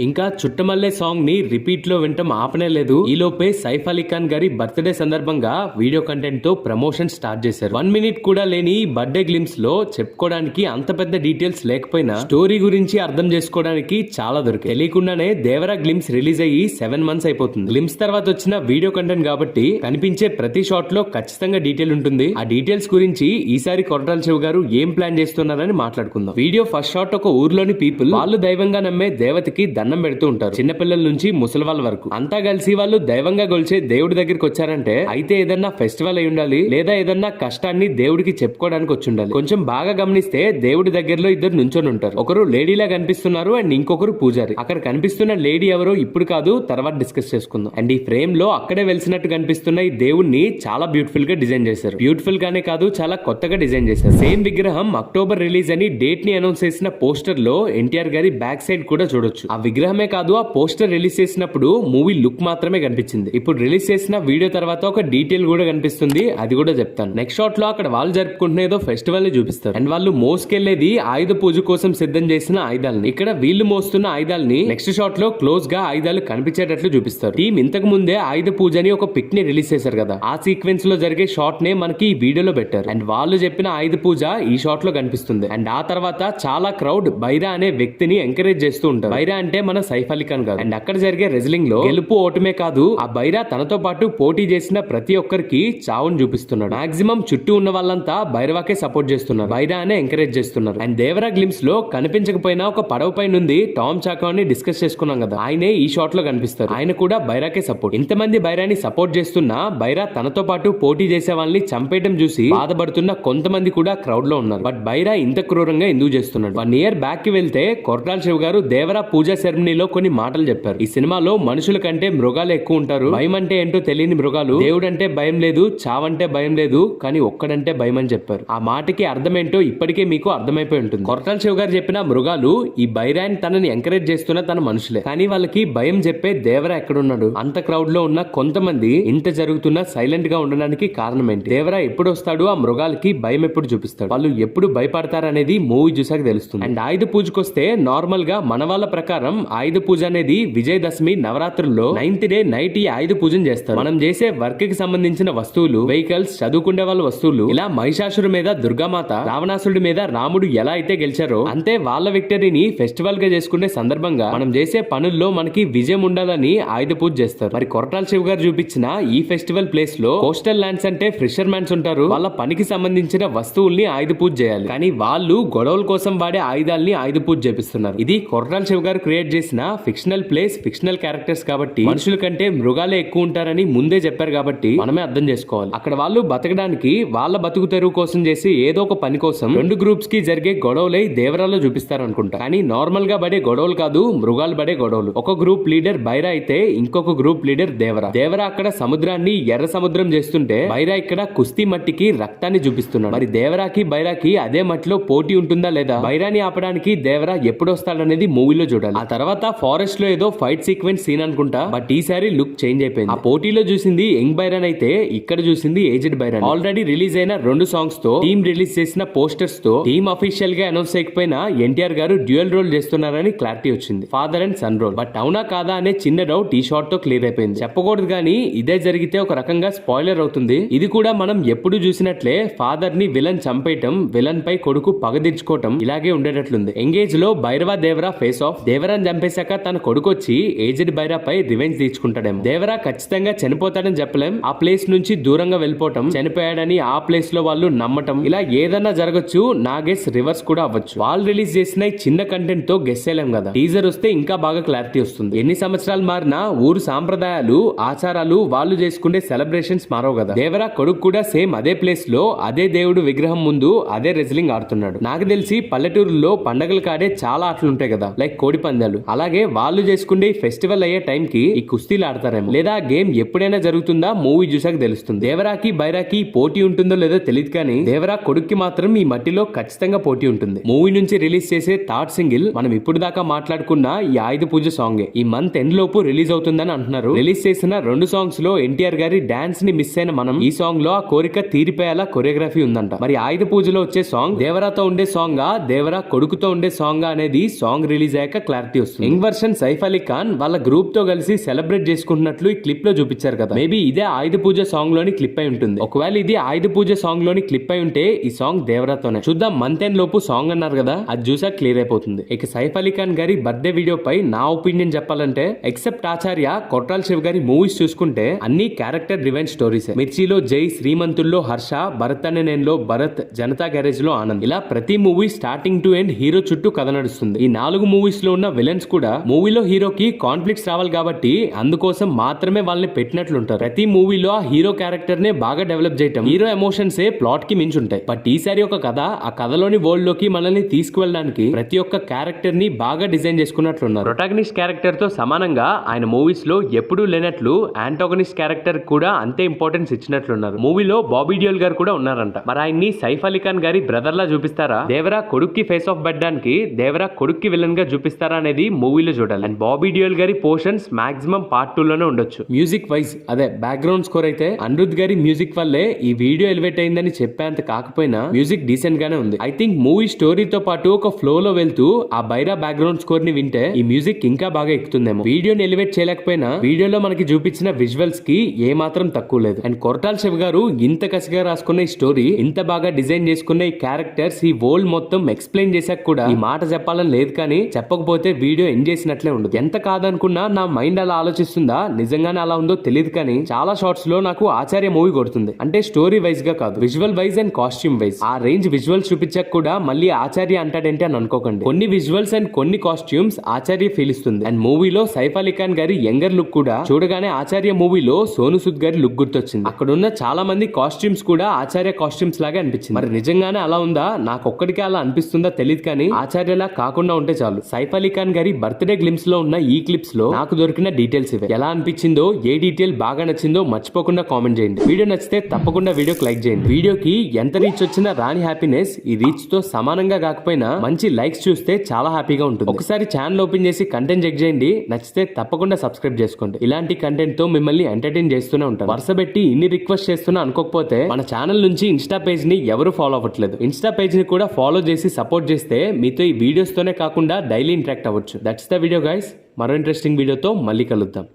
ఇంకా చుట్టమల్లే సాంగ్ ని రిపీట్ లో వింటం ఆపనే లేదు. ఈలోపే సైఫ్ అలీ ఖాన్ గారి బర్త్డే సందర్భంగా వీడియో కంటెంట్ తో ప్రమోషన్ స్టార్ట్ చేశారు. 1 మినిట్ కూడా లేని బర్త్డే గ్లిమ్స్ లో చెప్పుకోవడానికి అంత పెద్ద డీటెయిల్స్ లేకపోయినా స్టోరీ గురించి అర్థం చేసుకోవడానికి చాలా దొరికాయి. తెలియకుండానే దేవరా గ్లిమ్స్ రిలీజ్ అయ్యి 7 మంత్స్ అయిపోతుంది. గ్లిమ్స్ తర్వాత వచ్చిన వీడియో కంటెంట్ కాబట్టి కనిపించే ప్రతి షాట్ లో ఖచ్చితంగా డీటెయిల్ ఉంటుంది. ఆ డీటెయిల్స్ గురించి ఈసారి కొరటాల శివ గారు ఏం ప్లాన్ చేస్తున్నారని మాట్లాడుకుందాం. వీడియో ఫస్ట్ షాట్ ఒక ఊర్లోని పీపుల్ వాళ్ళు దైవంగా నమ్మే దేవతకి దండం పెడుతూ ఉంటారు. చిన్నపిల్లల నుంచి ముసలి వాళ్ళ వరకు అంతా కలిసి వాళ్ళు దైవంగా గొలిచే దేవుడి దగ్గరికి వచ్చారంటే అయితే ఏదన్నా ఫెస్టివల్ అయి ఉండాలి, లేదా ఏదన్నా కష్టాన్ని దేవుడికి చెప్పుకోవడానికి వచ్చి ఉండాలి. కొంచెం బాగా గమనిస్తే దేవుడి దగ్గరలో ఇద్దరు నుంచొని ఉంటారు. ఒకరు లేడీలా కనిపిస్తున్నారు అండ్ ఇంకొకరు పూజారి. అక్కడ కనిపిస్తున్న లేడీ ఎవరో ఇప్పుడు కాదు, తర్వాత డిస్కస్ చేసుకుందాం. అండ్ ఈ ఫ్రేమ్ లో అక్కడే వెలిసినట్టు కనిపిస్తున్న ఈ దేవుణ్ణి చాలా బ్యూటిఫుల్ గా డిజైన్ చేశారు. బ్యూటిఫుల్ గానే కాదు, చాలా కొత్తగా డిజైన్ చేశారు. సేమ్ విగ్రహం అక్టోబర్ రిలీజ్ అని డేట్ ని అనౌన్స్ చేసిన పోస్టర్ లో ఎన్టీఆర్ గారి బ్యాక్ సైడ్ కూడా చూడొచ్చు. ఆ విగ్రహమే కాదు, ఆ పోస్టర్ రిలీజ్ చేసినప్పుడు మూవీ లుక్ మాత్రమే కనిపించింది. ఇప్పుడు రిలీజ్ చేసిన వీడియో తర్వాత ఒక డీటెయిల్ కూడా కనిపిస్తుంది, అది కూడా చెప్తాను. నెక్స్ట్ షాట్ లో అక్కడ వాళ్ళు జరుపుకుంటున్న ఏదో ఫెస్టివల్ ని చూపిస్తారు. అండ్ వాళ్ళు మోసుకెళ్లేది ఆయుధ పూజ కోసం సిద్ధం చేసిన ఆయుధాలని. ఇక్కడ వీళ్ళు మోస్తున్న ఆయుధాలని నెక్స్ట్ షాట్ లో క్లోజ్ గా ఆయుధాలు కనిపించేటట్లు చూపిస్తారు. టీమ్ ఇంతకు ముందే ఆయుధ పూజ అని ఒక పిక్ ని రిలీజ్ చేశారు కదా, ఆ సీక్వెన్స్ లో జరిగే షాట్ నే మనకి ఈ వీడియోలో పెట్టారు. అండ్ వాళ్ళు చెప్పిన ఆయుధ పూజ ఈ షాట్ లో కనిపిస్తుంది. అండ్ ఆ తర్వాత చాలా క్రౌడ్ బైరా అనే వ్యక్తిని ఎంకరేజ్ చేస్తూ ఉంటారు. బైరా అంటే మన సైఫ్ అలీ ఖాన్ గారు. అండ్ అక్కడ జరిగే రెజ్లింగ్ లో గెలుపు ఓటమే కాదు, ఆ బైరా తనతో పాటు పోటీ చేసిన ప్రతి ఒక్కరికి చావును చూపిస్తున్నాడు. మాక్సిమం చుట్టూ ఉన్న వాళ్ళంతా బైరవాకే సపోర్ట్ చేస్తున్నారు, బైరా అనే ఎంకరేజ్ చేస్తున్నారు. అండ్ దేవరా గ్లిమ్స్ లో కనిపించకపోయినా ఒక పడవ పై నుండి టామ్ చాకో అని డిస్కస్ చేసుకున్నాం కదా, ఆయనే ఈ షాట్ లో కనిపిస్తారు. ఆయన కూడా బైరాకే సపోర్ట్. ఇంతమంది బైరాని సపోర్ట్ చేస్తున్నా బైరా తనతో పాటు పోటీ చేసే వాళ్ళని చంపేయడం చూసి బాధపడుతున్న కొంతమంది కూడా క్రౌడ్ లో ఉన్నారు. బట్ బైరా ఇంత క్రూరంగా ఎందుకు చేస్తున్నాడు? 1 ఇయర్ బ్యాక్ కి వెళ్తే కొరటాల శివ గారు దేవరా పూజా సెరమనీలో కొన్ని మాటలు చెప్పారు. ఈ సినిమాలో మనుషుల కంటే మృగాలు ఎక్కువ ఉంటారు, భయం అంటే ఏంటో తెలియని మృగాలు, దేవుడంటే భయం లేదు, చావంటే భయం లేదు, కానీ ఒక్కడంటే భయం అని చెప్పారు. ఆ మాటకి అర్థం ఏంటో ఇప్పటికే మీకు అర్థమైపోయి ఉంటుంది. కొరటాల శివ గారు చెప్పిన మృగాలు ఈ బైరాన్ తనని ఎంకరేజ్ చేస్తున్న తన మనుషులే, కానీ వాళ్ళకి భయం చెప్పే దేవరా ఎక్కడున్నాడు? అంత క్రౌడ్ లో ఉన్న కొంతమంది ఇంత జరుగుతున్నా సైలెంట్ గా ఉండడానికి కారణం ఏంటి? దేవరా ఎప్పుడు వస్తాడు? ఆ మృగాలకి భయం ఎప్పుడు చూపిస్తాడు? వాళ్ళు ఎప్పుడు భయపడతారనేది మూవీ చూసాక తెలుస్తుంది. అండ్ ఆయుధ పూజకు వస్తే నార్మల్ గా మన వాళ్ళ ప్రకారం ఆయుధ పూజ అనేది విజయదశమి నవరాత్రుల్లో 9th డే నైట్ ఈ ఆయుధ పూజను చేస్తారు. మనం చేసే వర్క్ కి సంబంధించిన వస్తువులు, వెహికల్స్, చదువుకునే వాళ్ళ వస్తువులు, ఇలా మహిషాసురు మీద దుర్గామాత, రావణాసురుడి మీద రాముడు ఎలా అయితే గెలిచారో అంతే వాళ్ళ విక్టరీని ఫెస్టివల్ గా చేసుకునే సందర్భంగా మనం చేసే పనుల్లో మనకి విజయం ఉండాలని ఆయుధ పూజ చేస్తారు. మరి కొరటాల శివ గారు చూపించిన ఈ ఫెస్టివల్ ప్లేస్ లో కోస్టల్ ల్యాండ్స్ అంటే ఫిషర్ మ్యాన్స్ ఉంటారు, వాళ్ళ పనికి సంబంధించిన వస్తువుల్ని ఆయుధ పూజ చేయాలి. కానీ వాళ్ళు గొడవల కోసం వాడే ఆయుధాలని ఆయుధ పూజ చేపిస్తున్నారు. ఇది కొరటాల శివ గారు క్రియేట్ చేసిన ఫిక్షనల్ ప్లేస్, ఫిక్షనల్ క్యారెక్టర్స్ కాబట్టి మనుషుల కంటే మృగాలే ఎక్కువ ఉంటారని ముందే చెప్పారు కాబట్టి మనమే అర్థం చేసుకోవాలి. అక్కడ వాళ్ళు బతకడానికి వాళ్ళ బతుకు తెరువు కోసం చేసి ఏదో ఒక పని కోసం 2 గ్రూప్స్ కి జరిగే గొడవలై దేవరాలో చూపిస్తారు అనుకుంటా. కానీ నార్మల్ గా పడే గొడవలు కాదు, మృగాలు పడే గొడవలు. ఒక గ్రూప్ లీడర్ బైరా అయితే ఇంకొక గ్రూప్ లీడర్ దేవరా. దేవరా అక్కడ సముద్రాన్ని ఎర్ర సముద్రం చేస్తుంటే బైరా ఇక్కడ కుస్తీ మట్టికి రక్తాన్ని చూపిస్తున్నాడు. మరి దేవరాకి బైరాకి అదే మట్టిలో పోటీ ఉంటుందా లేదా? బైరాని ఆపడానికి దేవరా ఎప్పుడు వస్తాడనేది మూవీలో చూడాలి. ఆ తర్వాత ఫారెస్ట్ లో ఏదో ఫైట్ సీక్వెన్స్ సీన్ అనుకుంటా, బట్ ఈసారి లుక్ చేంజ్ అయిపోయింది. ఆ పోటీలో చూసింది యంగ్ బైరాన్ అయితే ఇక్కడ చూసింది ఏజ్డ్ బైరాన్. ఆల్రెడీ రిలీజ్ అయిన 2 సాంగ్స్ తో, టీమ్ రిలీజ్ చేసిన పోస్టర్స్ తో, టీమ్ అఫీషియల్ గా అనౌన్స్ చేయకపోయినా ఎన్టీఆర్ గారు డ్యూయల్ రోల్ చేస్తున్నారని క్లారిటీ వచ్చింది, father and son role. But అవునా కాదా అనే చిన్న డౌట్ ఈ షాట్ తో క్లియర్ అయిపోయింది. చెప్పకూడదు కానీ ఇదే జరిగితే ఒక రకంగా స్పాయిలర్ అవుతుంది. ఇది కూడా మనం ఎప్పుడు చూసినట్లే ఫాదర్ ని విలన్ చంపేయటం, విలన్ పై కొడుకు పగదీర్చుకోవటం ఇలాగే ఉండేటట్లుంది. ఎంగేజ్ లో భైరవ దేవరా ఫేస్ ఆఫ్. దేవరాన్ చంపేశాక తన కొడుకు వచ్చి ఏజ్డ్ బైరా పై రివెంజ్ తీర్చుకుంటాడేమో. దేవరా ఖచ్చితంగా చనిపోతాడని చెప్పలేం. ఆ ప్లేస్ నుంచి దూరంగా వెళ్ళిపోవటం, చనిపోయాడని ఆ ప్లేస్ లో వాళ్ళు నమ్మటం, ఇలా ఏదన్నా జరగచ్చు. నా గెస్ రివర్స్ కూడా అవ్వచ్చు. వాళ్ళు రిలీజ్ చేసిన చిన్న కంటెంట్ తో గెస్ చేయలేం కదా. టీజర్ వస్తే ఇంకా బాగా క్లారిటీ వస్తుంది. ఎన్ని సంవత్సరాలు మారినా ఊరు సాంప్రదాయాలు, ఆచారాలు, వాళ్ళు చేసుకునే సెలబ్రేషన్స్ మారవు కదా. దేవరా కొడుకు కూడా సేమ్ అదే ప్లేస్ లో అదే దేవుడు విగ్రహం ముందు అదే రెజ్లింగ్ ఆడుతున్నాడు. నాకు తెలిసి పల్లెటూరులో పండగలు కాడే చాలా ఆటలు ఉంటాయి కదా, లైక్ కోడి పందాలు. అలాగే వాళ్ళు చేసుకునే ఫెస్టివల్ అయ్యే టైం కి ఈ కుస్తీలు ఆడతారేమో. లేదా గేమ్ ఎప్పుడైనా జరుగుతుందా మూవీ చూసాక తెలుస్తుంది. దేవరాకి బైరాకి పోటీ ఉంటుందో లేదో తెలియదు కానీ దేవరా కొడుక్కి మాత్రం ఈ మట్టిలో ఖచ్చితంగా పోటీ ఉంటుంది. మూవీ నుంచి రిలీజ్ చేసే థర్డ్ సింగిల్ మనం ఇప్పుడు దాకా మాట్లాడుకున్న ఈ ఆయుధ పూజ సాంగ్ ఈ మంత్ ఎండ్ లోపు రిలీజ్ అవుతుందని అంటున్నారు. రిలీజ్ చేసిన 2 సాంగ్స్ లో ఎన్టీఆర్ గారి డాన్స్ ని మిస్ అయిన మనం ఈ సాంగ్ లో ఆ కోరిక తీరిపోయేలా కొరియోగ్రఫీ ఉందంట. మరి ఆయుధ పూజలో వచ్చే సాంగ్ దేవరాతో ఉండే సాంగ్, దేవరా కొడుకుతో ఉండే సాంగ్ అనేది సాంగ్ రిలీజ్ అయ్యాక క్లారిటీ వస్తుంది. వస్తుంది. యంగ్ వర్షన్ సైఫ్ అలీ ఖాన్ వాళ్ళ గ్రూప్ తో కలిసి సెలబ్రేట్ చేసుకుంటున్నట్లు ఈ క్లిప్ లో చూపించారు కదా. మేబీ ఇదే ఆయుధ పూజ సాంగ్ లోని క్లిప్ అయి ఉంటుంది. ఒకవేళ ఇది ఆయుధ పూజ సాంగ్ లోని క్లిప్ అయి ఉంటే ఈ సాంగ్ దేవరాతోనే. చూద్దాం, మంత్ ఎండ్ లోపు సాంగ్ అన్నారు కదా, అది చూసా క్లియర్ అయిపోతుంది. ఇక సైఫ్ అలీ ఖాన్ గారి బర్త్డే వీడియో పై నా ఒపీనియన్ చెప్పాలంటే, ఎక్సెప్ట్ ఆచార్య, కొట్రాల శివ గారి మూవీస్ చూసుకుంటే అన్ని క్యారెక్టర్ రివెంజ్ స్టోరీస్. మిర్చిలో జై, శ్రీమంతుల్లో హర్ష, భరత్ అనే నేనులో భరత్, జనతా గ్యారేజ్ లో ఆనంద్, ఇలా ప్రతి movie starting to end hero చుట్టూ కథ నడుస్తుంది. ఈ 4 మూవీస్ లో ఉన్న విలన్స్ కూడా మూవీలో హీరోకి కాన్ఫ్లిక్ట్స్ రావాలి కాబట్టి అందుకోసం మాత్రమే వాళ్ళని పెట్టినట్లుంటారు. ప్రతి మూవీలో ఆ హీరో క్యారెక్టర్ నే బాగా డెవలప్ చేయటం, హీరో ఎమోషన్స్ ఏ ప్లాట్ కి మించి ఉంటాయి. బట్ ఈసారి ఒక కథ, ఆ కథలోని వరల్డ్ లోకి మనల్ని తీసుకువెళ్ళడానికి ప్రతి ఒక్క క్యారెక్టర్ ని బాగా డిజైన్ చేసుకున్నట్లున్నారు. ప్రొటాగనిస్ట్ క్యారెక్టర్ తో సమానంగా ఆయన మూవీస్ లో ఎప్పుడూ లేనట్లు యాంటాగనిస్ట్ క్యారెక్టర్ కూడా అంతే ఇంపార్టెన్స్ ఇచ్చినట్లున్నారు. మూవీలో బాబీ డియోల్ గారు కూడా ఉన్నారంట. మరి ఆయన్ని సైఫ్ అలీ ఖాన్ గారి బ్రదర్ లా చూపిస్తారా, దేవరా కొడుక్కి ఫేస్ ఆఫ్ పెట్టడానికి దేవరా కొడుక్కి విలన్ గా చూపిస్తారా అనేది మూవీలో చూడాలి. అండ్ బాబీ డియోల్ గారి పోర్షన్స్ మాక్సిమం పార్ట్ 2 లోనే ఉండొచ్చు. మ్యూజిక్ వైజ్ అదే బ్యాక్గ్రౌండ్ స్కోర్ అయితే అనిరుద్ గారి మ్యూజిక్ వల్లే ఈ వీడియో ఎలివేట్ అయిందని చెప్పేంత కాకపోయినా మ్యూజిక్ డీసెంట్ గానే ఉంది. ఐ థింక్ మూవీ స్టోరీతో పాటు ఒక ఫ్లో లో వెళ్తూ ఆ బైరా బ్యాక్గ్రౌండ్ స్కోర్ ని వింటే ఈ మ్యూజిక్ ఇంకా బాగా ఎక్కుతుందేమో. వీడియోని ఎలివేట్ చేయలేకపోయినా వీడియోలో మనకి చూపించిన విజువల్స్ కి ఏ మాత్రం తక్కువ లేదు. అండ్ కొరటాల శివ గారు ఇంత కసిగా రాసుకున్న ఈ స్టోరీ, ఇంత బాగా డిజైన్ చేసుకున్న ఈ క్యారెక్టర్స్, ఈ వరల్డ్ మొత్తం ఎక్స్ప్లెయిన్ చేశాక కూడా ఈ మాట చెప్పాలని లేదు, కానీ చెప్పకపోతే వీడియో ఎండ్ చేసినట్లే ఉండదు. ఎంత కాదనుకున్నా నా మైండ్ అలా ఆలోచిస్తుందా, నిజంగానే అలా ఉందో తెలియదు, కానీ చాలా షార్ట్స్ లో నాకు ఆచార్య మూవీ కొడుతుంది. అంటే స్టోరీ వైజ్ గా కాదు, visual wise and costume wise. ఆ రేంజ్ విజువల్స్ చూపించాక కూడా మళ్ళీ ఆచార్య అంటాడేంటి అని అనుకోకండి. కొన్ని విజువల్స్ అండ్ కొన్ని కాస్ట్యూమ్స్ ఆచార్య ఫీల్ ఇస్తుంది. అండ్ మూవీలో సైఫ్ అలీ ఖాన్ గారి యంగర్ లుక్ కూడా చూడగానే ఆచార్య మూవీలో సోను సూద్ గారి లుక్ గుర్తొచ్చింది. అక్కడ ఉన్న చాలా మంది కాస్ట్యూమ్స్ కూడా ఆచార్య కాస్ట్యూమ్స్ లాగా అనిపించింది. మరి నిజంగానే అలా ఉందా, నాకు ఒక్కడికే అలా అనిపిస్తుందా తెలియదు, కానీ ఆచార్యలా కాకుండా ఉంటే చాలు. సైఫ్ అలీ ఖాన్ గారి బర్త్డే గ్లిమ్స్ లో ఉన్న ఈ క్లిప్స్ లో నాకు దొరికిన డీటెయిల్స్ ఇవే. ఎలా అనిపించిందో, ఏ డీటెయిల్ బాగా నచ్చిందో మర్చిపోకుండా కామెంట్ చేయండి. వీడియో నచ్చితే తప్పకుండా వీడియోకి లైక్ చేయండి. వీడియోకి ఎంత రీచ్ వచ్చినా రాని హ్యాపీనెస్ ఈ రీచ్ తో సమానంగా కాకపోయినా మంచి లైక్స్ చూస్తే చాలా హ్యాపీగా ఉంటుంది. ఒకసారి ఛానల్ ఓపెన్ చేసి కంటెంట్ చెక్ చేయండి. నచ్చితే తప్పకుండా సబ్స్క్రైబ్ చేసుకోండి. ఇలాంటి కంటెంట్ తో మిమ్మల్ని ఎంటర్టైన్ చేస్తూనే ఉంటాను. వరుస పెట్టి ఇన్ని రిక్వెస్ట్ చేస్తున్నా అనుకోకపోతే మన ఛానల్ నుంచి ఇన్స్టా పేజ్ ని ఎవరు ఫాలో అవ్వట్లేదు. ఇన్స్టా పేజ్ ని కూడా ఫాలో చేసి సపోర్ట్ చేస్తే మీతో ఈ వీడియోస్ తోనే కాకుండా డైలీ ఇంటరాక్ట్ అవ్వచ్చు. That's the video guys. మరో ఇంట్రెస్టింగ్ వీడియోతో మళ్ళీ కలుద్దాం.